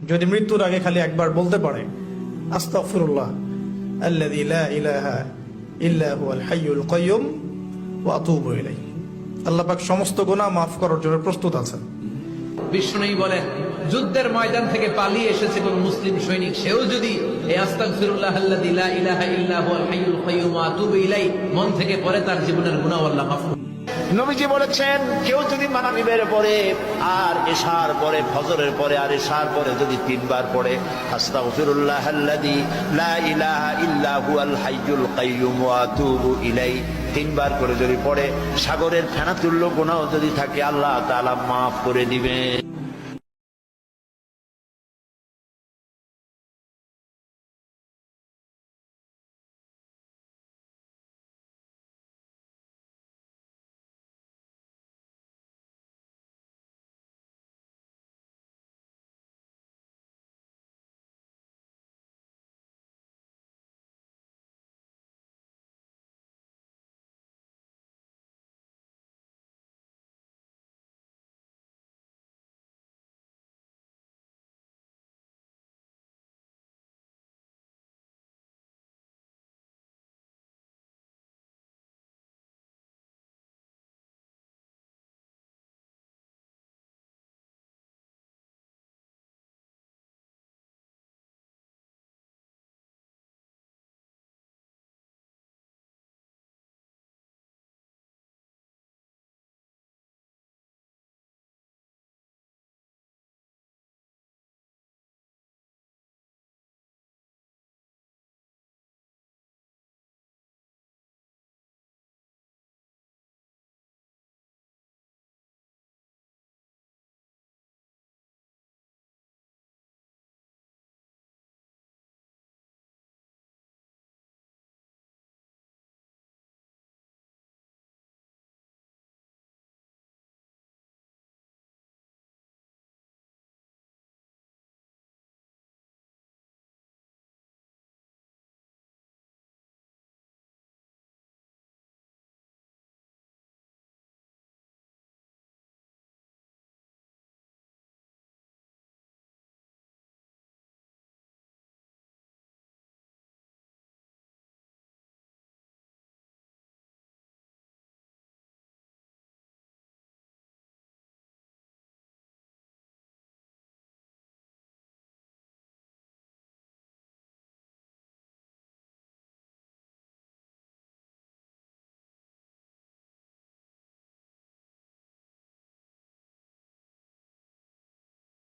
যদি মৃত্যুর আগে খালি একবার বলতে পারে আস্তাগফিরুল্লাহ আল্লাযী লা ইলাহা ইল্লা হুয়াল হাইয়ুল কাইয়্যুম ওয়া আতুবু ইলাইহি, আল্লাহ পাক সমস্ত গুনাহ মাফ করার জন্য প্রস্তুত আছেন। বিষ্ণুই বলেন, যুদ্ধের ময়দান থেকে পালিয়ে এসেছে কোন মুসলিম সৈনিক, সেও যদি এই আস্তাগফিরুল্লাহ আল্লাযী লা ইলাহা ইল্লা হুয়াল হাইয়ুল কাইয়্যুম ওয়া আতুবু ইলাইহি মন থেকে পড়ে, তার জীবনের গুনাহ আল্লাহ মাফ করবেন। নবীজি বলেছেন, কেউ যদি মাগরিবের পরে আর এশার পরে, ফজরের পরে আর এশার পরে যদি 3 বার পড়ে আস্তাগফিরুল্লাহ আল্লাযী লা ইলাহা ইল্লা হুয়াল হাইয়ুল কাইয়্যুম ওয়া আতুবু ইলাইহি 3 বার করে যদি পড়ে, সাগরের ফেনা তুল্য গুনাহ যদি থাকে আল্লাহ তাআলা মাফ করে দিবেন।